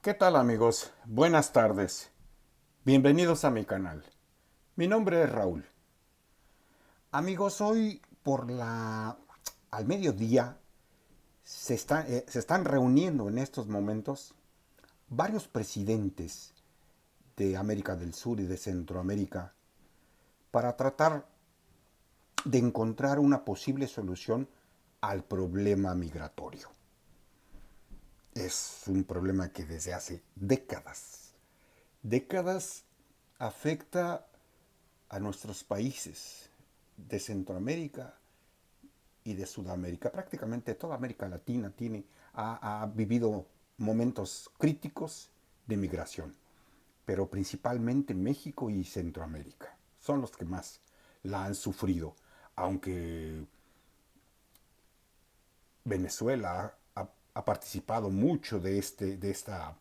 ¿Qué tal amigos? Buenas tardes. Bienvenidos a mi canal. Mi nombre es Raúl. Amigos, hoy al mediodía se están reuniendo en estos momentos varios presidentes de América del Sur y de Centroamérica para tratar de encontrar una posible solución al problema migratorio. Es un problema que desde hace décadas afecta a nuestros países de Centroamérica y de Sudamérica. Prácticamente toda América Latina ha vivido momentos críticos de migración, pero principalmente México y Centroamérica son los que más la han sufrido, aunque Venezuela ha participado mucho de esta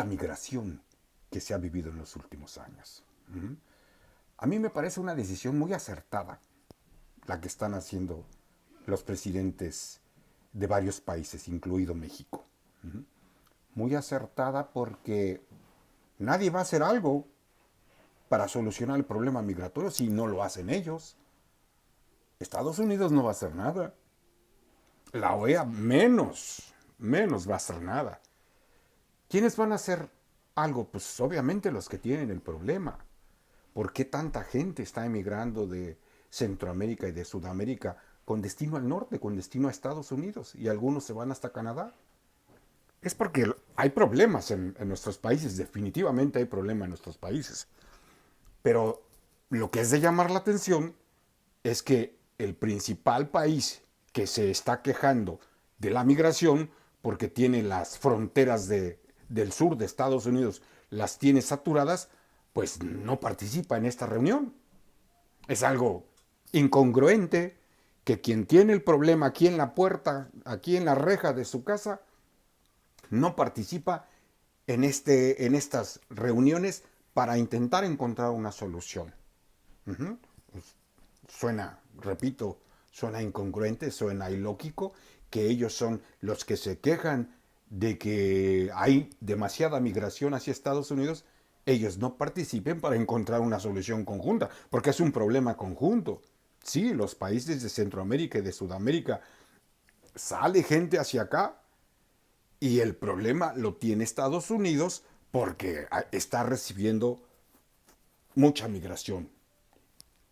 migración que se ha vivido en los últimos años. A mí me parece una decisión muy acertada la que están haciendo los presidentes de varios países, incluido México. Muy acertada porque nadie va a hacer algo para solucionar el problema migratorio si no lo hacen ellos. Estados Unidos no va a hacer nada. La OEA menos va a hacer nada. ¿Quiénes van a hacer algo? Pues obviamente los que tienen el problema. ¿Por qué tanta gente está emigrando de Centroamérica y de Sudamérica con destino al norte, con destino a Estados Unidos? Y algunos se van hasta Canadá. Es porque hay problemas en nuestros países, definitivamente hay problemas en nuestros países. Pero lo que es de llamar la atención es que el principal país que se está quejando de la migración, porque tiene las fronteras del sur de Estados Unidos, las tiene saturadas, pues no participa en esta reunión. Es algo incongruente que quien tiene el problema aquí en la puerta, aquí en la reja de su casa, no participa en estas reuniones para intentar encontrar una solución. Suena, repito, suena incongruente, suena ilógico que ellos son los que se quejan de que hay demasiada migración hacia Estados Unidos, ellos no participen para encontrar una solución conjunta, porque es un problema conjunto. Sí, los países de Centroamérica y de Sudamérica sale gente hacia acá y el problema lo tiene Estados Unidos porque está recibiendo mucha migración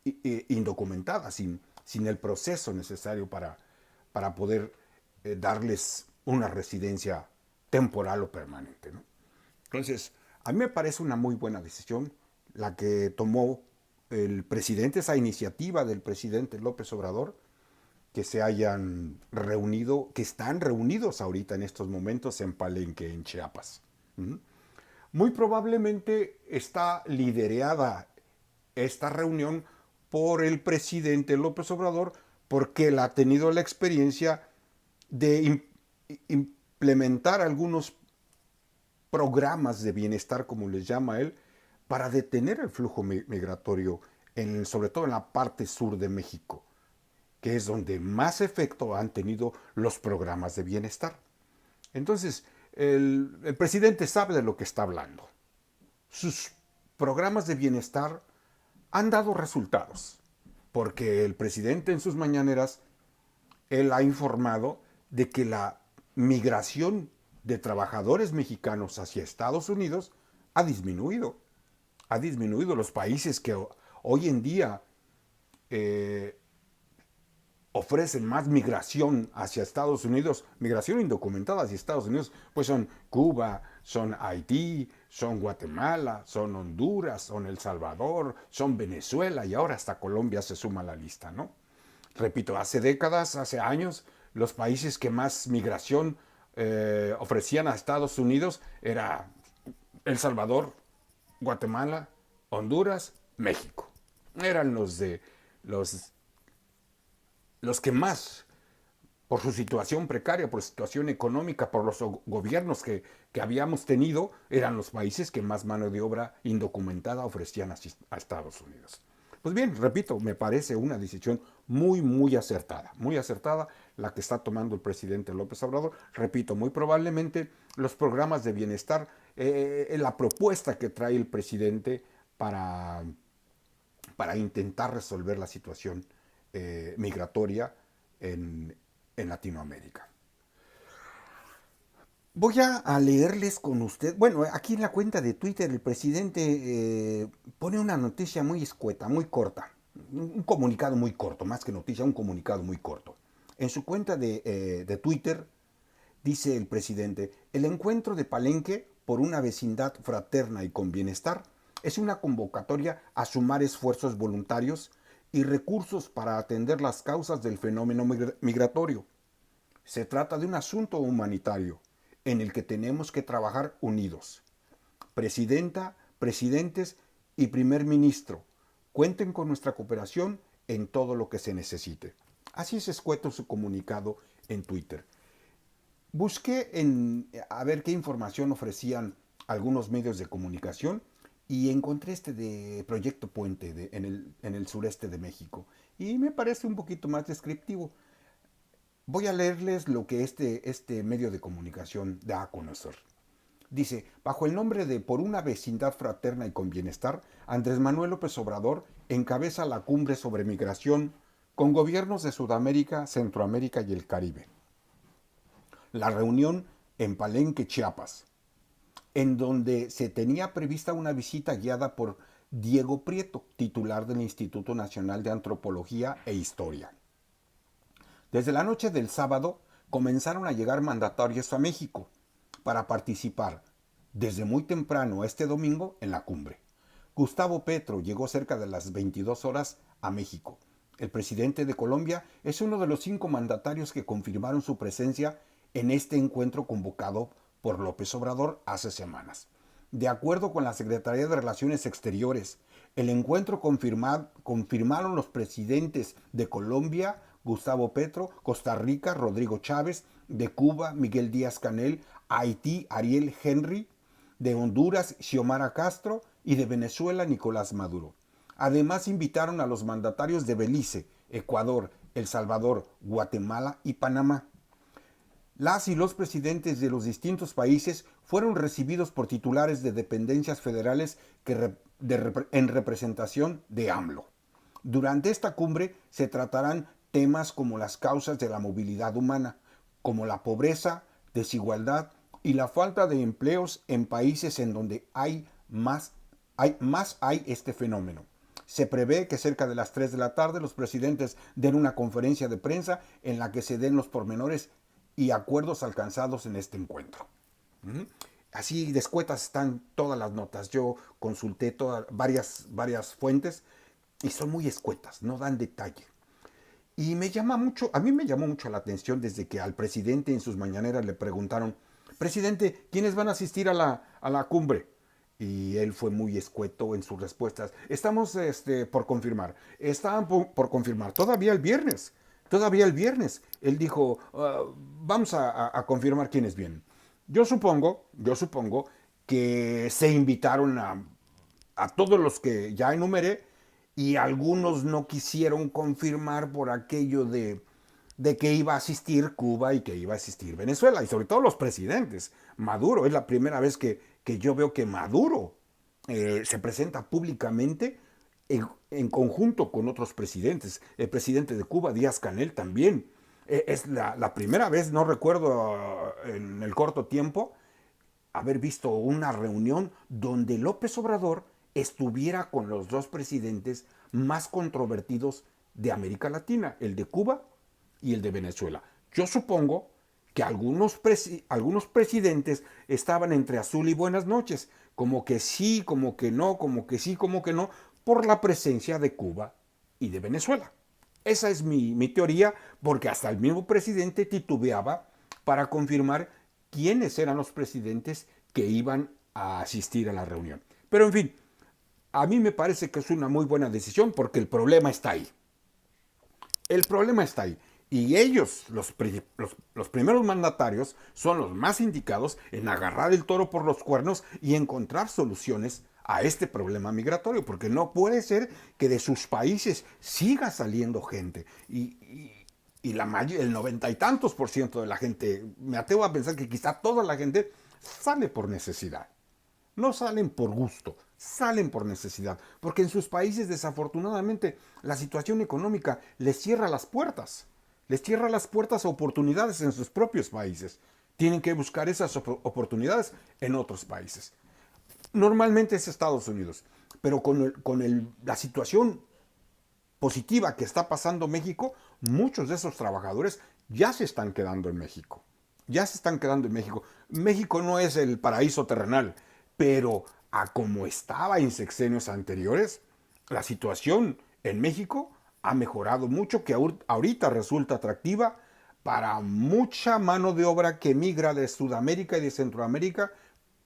indocumentada, sin el proceso necesario para poder darles una residencia temporal o permanente, ¿no? Entonces, a mí me parece una muy buena decisión la que tomó el presidente, esa iniciativa del presidente López Obrador, que se hayan reunido, que están reunidos ahorita en estos momentos en Palenque, en Chiapas. Muy probablemente está liderada esta reunión por el presidente López Obrador, porque él ha tenido la experiencia de implementar algunos programas de bienestar, como les llama él, para detener el flujo migratorio, sobre todo en la parte sur de México, que es donde más efecto han tenido los programas de bienestar. Entonces, el presidente sabe de lo que está hablando. Sus programas de bienestar han dado resultados, porque el presidente en sus mañaneras, él ha informado de que la migración de trabajadores mexicanos hacia Estados Unidos ha disminuido. Ha disminuido los países que hoy en día ofrecen más migración hacia Estados Unidos, migración indocumentada hacia Estados Unidos, pues son Cuba, son Haití, son Guatemala, son Honduras, son El Salvador, son Venezuela y ahora hasta Colombia se suma a la lista, ¿no? Repito, hace décadas, hace años, los países que más migración ofrecían a Estados Unidos era El Salvador, Guatemala, Honduras, México. Eran los que más, por su situación precaria, por su situación económica, por los gobiernos que habíamos tenido, eran los países que más mano de obra indocumentada ofrecían a Estados Unidos. Pues bien, repito, me parece una decisión muy acertada, muy acertada la que está tomando el presidente López Obrador. Repito, muy probablemente los programas de bienestar, la propuesta que trae el presidente para, para intentar resolver la situación migratoria en Latinoamérica. Voy a leerles con usted. Bueno, aquí en la cuenta de Twitter el presidente pone una noticia muy escueta, muy corta. Un comunicado muy corto, más que noticia, un comunicado muy corto. En su cuenta de Twitter dice el presidente: el encuentro de Palenque por una vecindad fraterna y con bienestar es una convocatoria a sumar esfuerzos voluntarios y recursos para atender las causas del fenómeno migratorio. Se trata de un asunto humanitario en el que tenemos que trabajar unidos. Presidenta, presidentes y primer ministro, cuenten con nuestra cooperación en todo lo que se necesite. Así es escueto su comunicado en Twitter. Busqué a ver qué información ofrecían algunos medios de comunicación y encontré este de Proyecto Puente en el sureste de México. Y me parece un poquito más descriptivo. Voy a leerles lo que este medio de comunicación da a conocer. Dice: bajo el nombre de Por una vecindad fraterna y con bienestar, Andrés Manuel López Obrador encabeza la cumbre sobre migración con gobiernos de Sudamérica, Centroamérica y el Caribe. La reunión en Palenque, Chiapas, en donde se tenía prevista una visita guiada por Diego Prieto, titular del Instituto Nacional de Antropología e Historia. Desde la noche del sábado comenzaron a llegar mandatarios a México para participar desde muy temprano este domingo en la cumbre. Gustavo Petro llegó cerca de las 22 horas a México. El presidente de Colombia es uno de los 5 mandatarios que confirmaron su presencia en este encuentro convocado por López Obrador hace semanas. De acuerdo con la Secretaría de Relaciones Exteriores, el encuentro confirmaron los presidentes de Colombia, Gustavo Petro; Costa Rica, Rodrigo Chávez; de Cuba, Miguel Díaz-Canel; Haití, Ariel Henry; de Honduras, Xiomara Castro; y de Venezuela, Nicolás Maduro. Además, invitaron a los mandatarios de Belice, Ecuador, El Salvador, Guatemala y Panamá. Las y los presidentes de los distintos países fueron recibidos por titulares de dependencias federales en representación de AMLO. Durante esta cumbre se tratarán temas como las causas de la movilidad humana, como la pobreza, desigualdad y la falta de empleos en países en donde más hay este fenómeno. Se prevé que cerca de las 3 de la tarde los presidentes den una conferencia de prensa en la que se den los pormenores y acuerdos alcanzados en este encuentro. Así de escuetas están todas las notas. Yo consulté varias fuentes y son muy escuetas, no dan detalle. Y a mí me llamó mucho la atención desde que al presidente en sus mañaneras le preguntaron: presidente, ¿quiénes van a asistir a la cumbre? Y él fue muy escueto en sus respuestas. Estamos por confirmar. Estaban por confirmar todavía el viernes. Todavía el viernes. Él dijo: vamos a confirmar quiénes vienen. Yo supongo que se invitaron a todos los que ya enumeré, y algunos no quisieron confirmar por aquello de que iba a asistir Cuba y que iba a asistir Venezuela, y sobre todo los presidentes. Maduro, es la primera vez que yo veo que Maduro se presenta públicamente en conjunto con otros presidentes. El presidente de Cuba, Díaz-Canel, también. Es la primera vez, no recuerdo en el corto tiempo, haber visto una reunión donde López Obrador estuviera con los 2 presidentes más controvertidos de América Latina, el de Cuba y el de Venezuela. Yo supongo que algunos presidentes estaban entre azul y buenas noches, como que sí, como que no, como que sí, como que no, por la presencia de Cuba y de Venezuela. Esa es mi teoría, porque hasta el mismo presidente titubeaba para confirmar quiénes eran los presidentes que iban a asistir a la reunión. Pero en fin, a mí me parece que es una muy buena decisión, porque el problema está ahí. El problema está ahí. Y ellos, los primeros mandatarios, son los más indicados en agarrar el toro por los cuernos y encontrar soluciones a este problema migratorio, porque no puede ser que de sus países siga saliendo gente. Y y el 90 y tantos por ciento de la gente, me atrevo a pensar que quizá toda la gente sale por necesidad. No salen por gusto, salen por necesidad, porque en sus países desafortunadamente la situación económica les cierra las puertas a oportunidades en sus propios países. Tienen que buscar esas oportunidades en otros países. Normalmente es Estados Unidos, pero la situación positiva que está pasando México, muchos de esos trabajadores ya se están quedando en México. Ya se están quedando en México. México no es el paraíso terrenal, pero a como estaba en sexenios anteriores, la situación en México ha mejorado mucho, que ahorita resulta atractiva para mucha mano de obra que migra de Sudamérica y de Centroamérica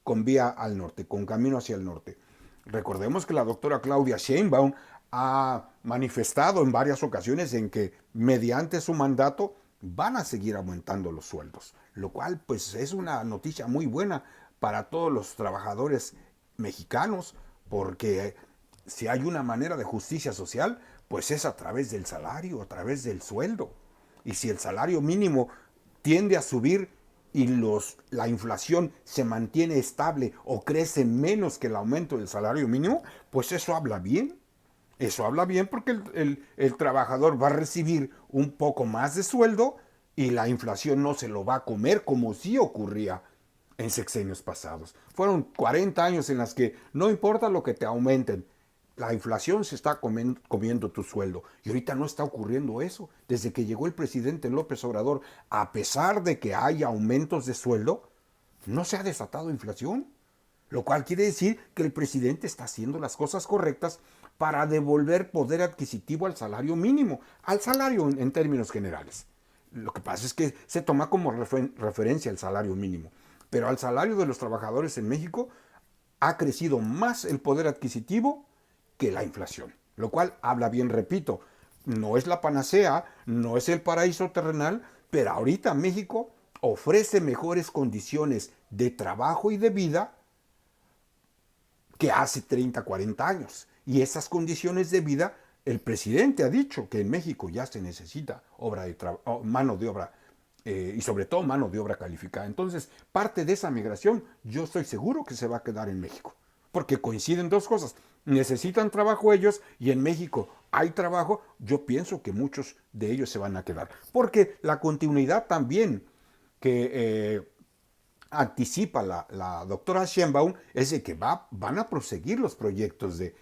con vía al norte, con camino hacia el norte. Recordemos que la doctora Claudia Sheinbaum ha manifestado en varias ocasiones en que mediante su mandato van a seguir aumentando los sueldos, lo cual pues es una noticia muy buena para todos los trabajadores mexicanos, porque si hay una manera de justicia social, pues es a través del salario, a través del sueldo. Y si el salario mínimo tiende a subir y la inflación se mantiene estable o crece menos que el aumento del salario mínimo, pues eso habla bien. Eso habla bien porque el trabajador va a recibir un poco más de sueldo y la inflación no se lo va a comer como sí ocurría en sexenios pasados. Fueron 40 años en las que no importa lo que te aumenten, la inflación se está comiendo tu sueldo. Y ahorita no está ocurriendo eso. Desde que llegó el presidente López Obrador, a pesar de que hay aumentos de sueldo, no se ha desatado inflación. Lo cual quiere decir que el presidente está haciendo las cosas correctas para devolver poder adquisitivo al salario mínimo, al salario en términos generales. Lo que pasa es que se toma como referencia el salario mínimo, pero al salario de los trabajadores en México ha crecido más el poder adquisitivo que la inflación, lo cual habla bien, repito, no es la panacea, no es el paraíso terrenal, pero ahorita México ofrece mejores condiciones de trabajo y de vida que hace 30, 40 años. Y esas condiciones de vida, el presidente ha dicho que en México ya se necesita mano de obra y sobre todo mano de obra calificada. Entonces, parte de esa migración yo estoy seguro que se va a quedar en México. Porque coinciden dos cosas. Necesitan trabajo ellos y en México hay trabajo. Yo pienso que muchos de ellos se van a quedar. Porque la continuidad también que anticipa la doctora Sheinbaum es de que van a proseguir los proyectos de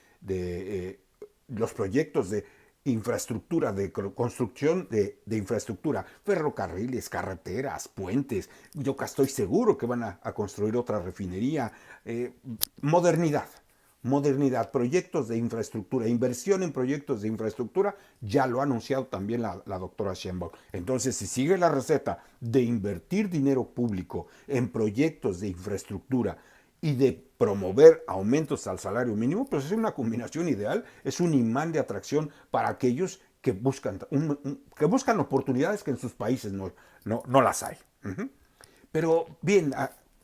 infraestructura, de construcción de infraestructura, ferrocarriles, carreteras, puentes. Yo estoy seguro que van a construir otra refinería. Modernidad, proyectos de infraestructura, inversión en proyectos de infraestructura, ya lo ha anunciado también la doctora Sheinbaum. Entonces, si sigue la receta de invertir dinero público en proyectos de infraestructura y de promover aumentos al salario mínimo, pues es una combinación ideal, es un imán de atracción para aquellos que buscan oportunidades que en sus países no las hay. Pero bien,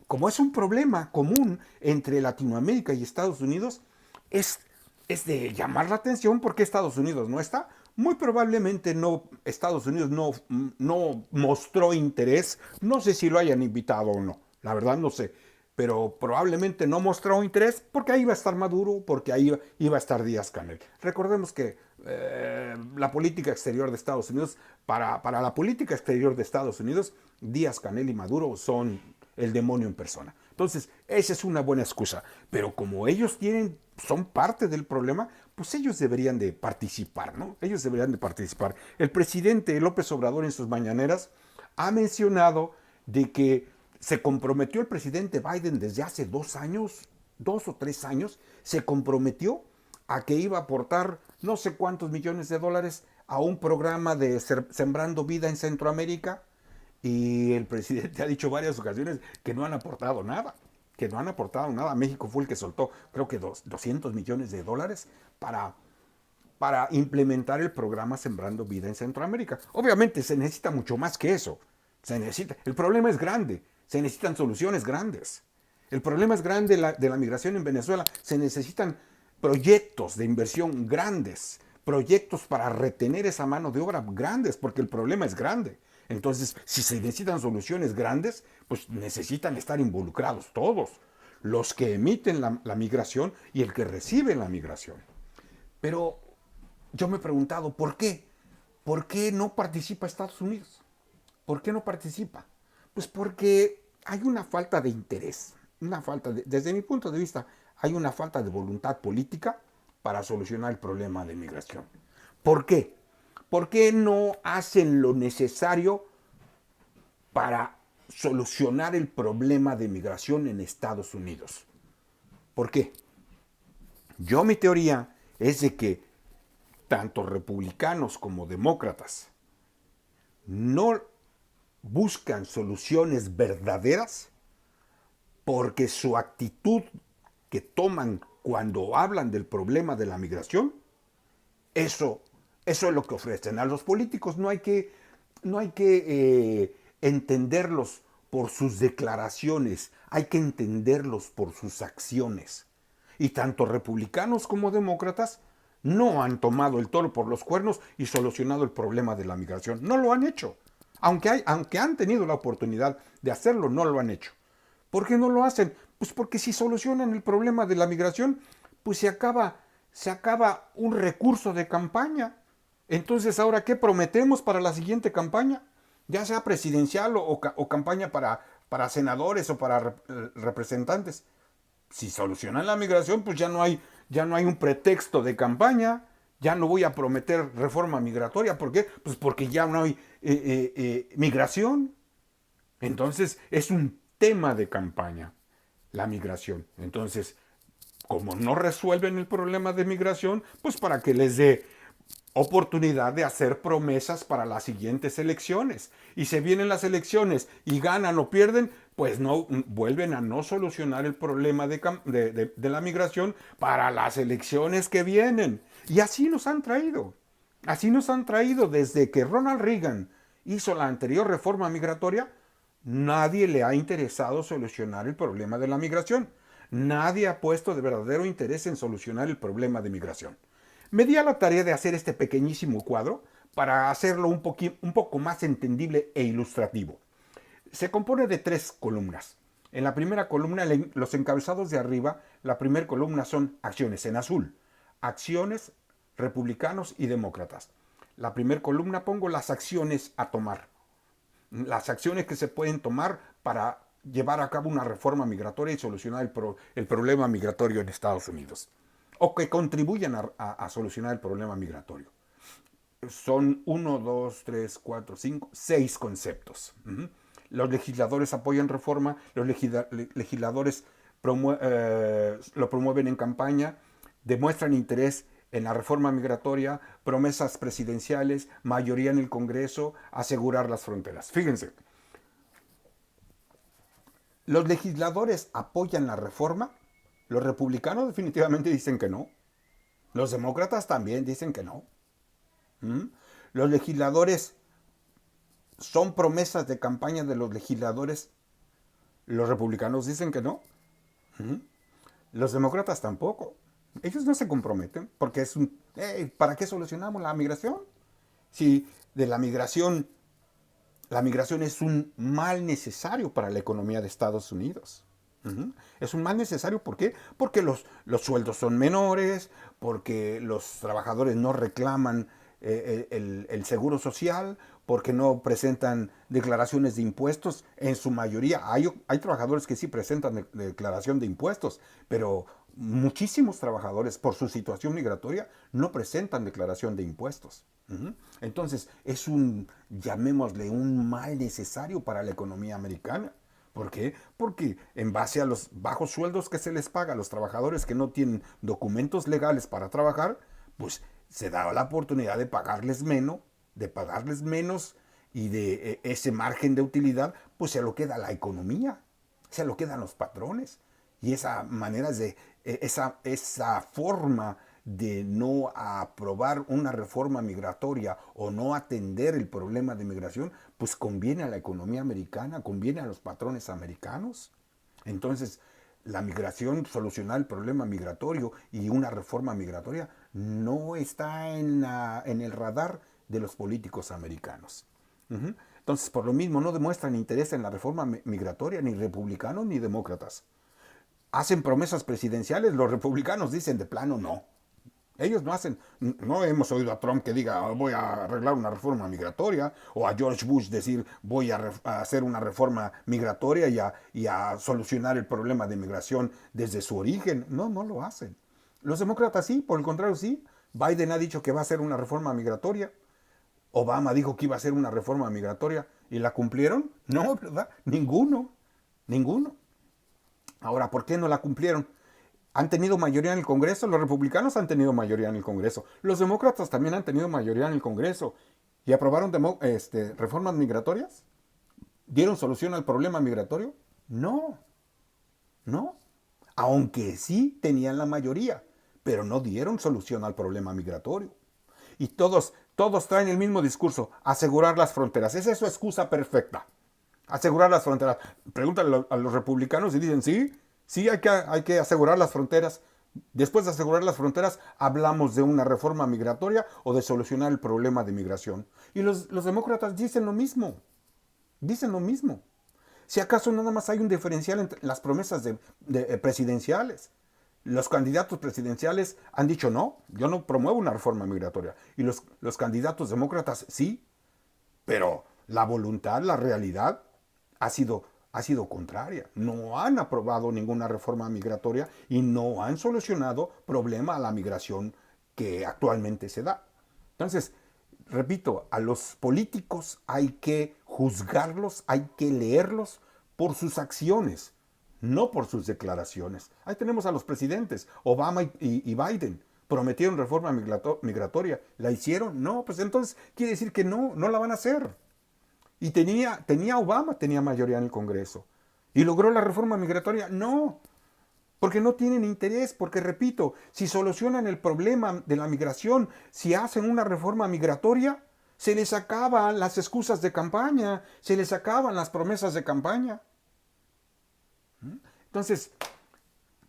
como es un problema común entre Latinoamérica y Estados Unidos, es de llamar la atención porque Estados Unidos no está. Muy probablemente Estados Unidos no mostró interés, no sé si lo hayan invitado o no, la verdad no sé, pero probablemente no mostró interés porque ahí iba a estar Maduro, porque ahí iba a estar Díaz-Canel. Recordemos que la política exterior de Estados Unidos, para la política exterior de Estados Unidos, Díaz-Canel y Maduro son el demonio en persona. Entonces, esa es una buena excusa. Pero como ellos son parte del problema, pues ellos deberían de participar, ¿no? Ellos deberían de participar. El presidente López Obrador en sus mañaneras ha mencionado de que se comprometió el presidente Biden desde hace 2 o 3 años, se comprometió a que iba a aportar no sé cuántos millones de dólares a un programa de Sembrando Vida en Centroamérica. Y el presidente ha dicho varias ocasiones que no han aportado nada, que no han aportado nada. México fue el que soltó, creo que 200 millones de dólares para implementar el programa Sembrando Vida en Centroamérica. Obviamente se necesita mucho más que eso. El problema es grande, se necesitan soluciones grandes. El problema es grande de la migración en Venezuela, se necesitan proyectos de inversión grandes proyectos para retener esa mano de obra grandes, porque el problema es grande. Entonces, si se necesitan soluciones grandes, pues necesitan estar involucrados todos, los que emiten la migración y el que recibe la migración. Pero yo me he preguntado, ¿por qué? ¿Por qué no participa Estados Unidos? ¿Por qué no participa? Pues porque hay una falta de interés, desde mi punto de vista, hay una falta de voluntad política para solucionar el problema de migración. ¿Por qué? ¿Por qué no hacen lo necesario para solucionar el problema de migración en Estados Unidos? ¿Por qué? Mi teoría es de que tanto republicanos como demócratas no buscan soluciones verdaderas porque su actitud que toman cuando hablan del problema de la migración, eso es lo que ofrecen. A los políticos no hay que entenderlos por sus declaraciones, hay que entenderlos por sus acciones. Y tanto republicanos como demócratas no han tomado el toro por los cuernos y solucionado el problema de la migración. No lo han hecho. Aunque han tenido la oportunidad de hacerlo, no lo han hecho. ¿Por qué no lo hacen? Pues porque si solucionan el problema de la migración, pues se acaba un recurso de campaña. Entonces, ¿ahora qué prometemos para la siguiente campaña? Ya sea presidencial o campaña para senadores o para representantes. Si solucionan la migración, pues ya no hay un pretexto de campaña. Ya no voy a prometer reforma migratoria. ¿Por qué? Pues porque ya no hay migración. Entonces, es un tema de campaña, la migración. Entonces, como no resuelven el problema de migración, pues para que les dé oportunidad de hacer promesas para las siguientes elecciones. Y si vienen las elecciones y ganan o pierden, pues no vuelven a no solucionar el problema de la migración para las elecciones que vienen. Y así nos han traído. Así nos han traído desde que Ronald Reagan hizo la anterior reforma migratoria. Nadie le ha interesado solucionar el problema de la migración. Nadie ha puesto de verdadero interés en solucionar el problema de migración. Me di a la tarea de hacer este pequeñísimo cuadro para hacerlo un poco más entendible e ilustrativo. Se compone de 3 columnas. En la primera columna, los encabezados de arriba, la primera columna son acciones en azul. Acciones, republicanos y demócratas. La primera columna pongo las acciones a tomar. Las acciones que se pueden tomar para llevar a cabo una reforma migratoria y solucionar el problema migratorio en Estados Unidos. O que contribuyan a solucionar el problema migratorio. Son 1, 2, 3, 4, 5, 6 conceptos. Los legisladores apoyan reforma, los legisladores lo promueven en campaña, demuestran interés en la reforma migratoria, promesas presidenciales, mayoría en el Congreso, asegurar las fronteras. Fíjense, los legisladores apoyan la reforma, los republicanos definitivamente dicen que no, los demócratas también dicen que no. Los legisladores son promesas de campaña de los legisladores, los republicanos dicen que no. Los demócratas tampoco. Ellos no se comprometen porque ¿para qué solucionamos la migración? Si de la migración es un mal necesario para la economía de Estados Unidos. Es un mal necesario, ¿por qué? Porque los sueldos son menores, porque los trabajadores no reclaman el seguro social, porque no presentan declaraciones de impuestos. En su mayoría hay trabajadores que sí presentan declaración de impuestos, pero muchísimos trabajadores por su situación migratoria no presentan declaración de impuestos. Entonces llamémosle un mal necesario para la economía americana. ¿Por qué? Porque en base a los bajos sueldos que se les paga a los trabajadores que no tienen documentos legales para trabajar, pues se da la oportunidad de pagarles menos y de ese margen de utilidad, pues se lo queda la economía, se lo quedan los patrones. Y esa manera esa forma de no aprobar una reforma migratoria o no atender el problema de migración, pues conviene a la economía americana, conviene a los patrones americanos. Entonces, la migración, solucionar el problema migratorio y una reforma migratoria no está en el radar de los políticos americanos. Entonces, por lo mismo, no demuestran interés en la reforma migratoria, ni republicanos ni demócratas. Hacen promesas presidenciales, los republicanos dicen de plano no. Ellos no hacen, no hemos oído a Trump que diga voy a arreglar una reforma migratoria, o a George Bush decir voy a hacer una reforma migratoria y a solucionar el problema de migración desde su origen. No, no lo hacen. Los demócratas sí, por el contrario sí. Biden ha dicho que va a hacer una reforma migratoria. Obama dijo que iba a hacer una reforma migratoria y la cumplieron. No, ¿verdad? Ninguno. Ninguno. Ahora, ¿por qué no la cumplieron? Han tenido mayoría en el Congreso, los republicanos han tenido mayoría en el Congreso, los demócratas también han tenido mayoría en el Congreso y aprobaron reformas migratorias. ¿Dieron solución al problema migratorio? No, no. Aunque sí tenían la mayoría, pero no dieron solución al problema migratorio. Y todos traen el mismo discurso, asegurar las fronteras. Esa es su excusa perfecta. Asegurar las fronteras. Pregúntale a los republicanos y dicen, sí, sí hay que asegurar las fronteras. Después de asegurar las fronteras, hablamos de una reforma migratoria o de solucionar el problema de migración. Y los demócratas dicen lo mismo. Dicen lo mismo. Si acaso nada más hay un diferencial entre las promesas presidenciales. Los candidatos presidenciales han dicho no, yo no promuevo una reforma migratoria. Y los candidatos demócratas sí, pero la voluntad, la realidad ha sido contraria. No han aprobado ninguna reforma migratoria y no han solucionado problema a la migración que actualmente se da. Entonces, repito, a los políticos hay que juzgarlos, hay que leerlos por sus acciones, no por sus declaraciones. Ahí tenemos a los presidentes, Obama y Biden. Prometieron reforma migratoria. ¿La hicieron? No, pues entonces quiere decir que no, no la van a hacer. Y Obama tenía mayoría en el Congreso. ¿Y logró la reforma migratoria? No, porque no tienen interés, porque repito, si solucionan el problema de la migración, si hacen una reforma migratoria, se les acaban las excusas de campaña, se les acaban las promesas de campaña. Entonces,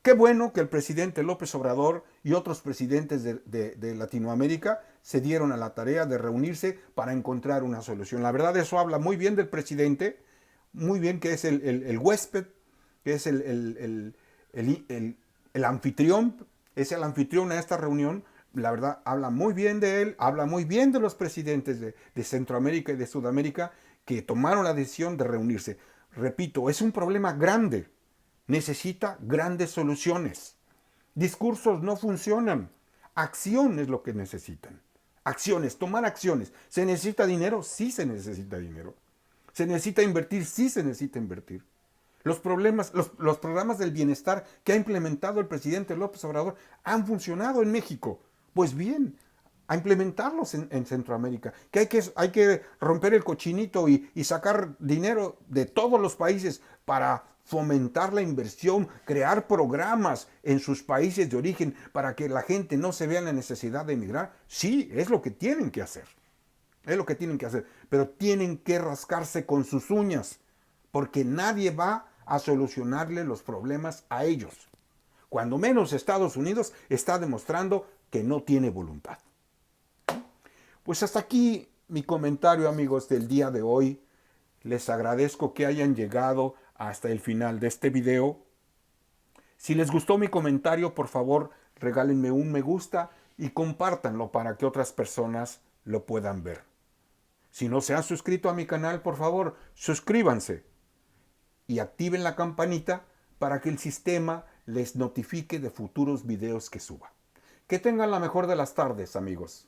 qué bueno que el presidente López Obrador y otros presidentes de Latinoamérica se dieron a la tarea de reunirse para encontrar una solución. La verdad, eso habla muy bien del presidente, muy bien que es el huésped, que es el anfitrión, es el anfitrión a esta reunión. La verdad, habla muy bien de él, habla muy bien de los presidentes de Centroamérica y de Sudamérica que tomaron la decisión de reunirse. Repito, es un problema grande. Necesita grandes soluciones. Discursos no funcionan. Acción es lo que necesitan. Acciones, tomar acciones. ¿Se necesita dinero? Sí se necesita dinero. ¿Se necesita invertir? Sí se necesita invertir. Los programas del bienestar que ha implementado el presidente López Obrador han funcionado en México. Pues bien, a implementarlos en Centroamérica. Que hay que romper el cochinito y sacar dinero de todos los países para fomentar la inversión, crear programas en sus países de origen para que la gente no se vea en la necesidad de emigrar. Sí, es lo que tienen que hacer. Es lo que tienen que hacer. Pero tienen que rascarse con sus uñas, porque nadie va a solucionarle los problemas a ellos. Cuando menos Estados Unidos está demostrando que no tiene voluntad. Pues hasta aquí mi comentario, amigos, del día de hoy. Les agradezco que hayan llegado hasta el final de este video. Si les gustó mi comentario, por favor, regálenme un me gusta y compártanlo para que otras personas lo puedan ver. Si no se han suscrito a mi canal, por favor, suscríbanse y activen la campanita para que el sistema les notifique de futuros videos que suba. Que tengan la mejor de las tardes, amigos.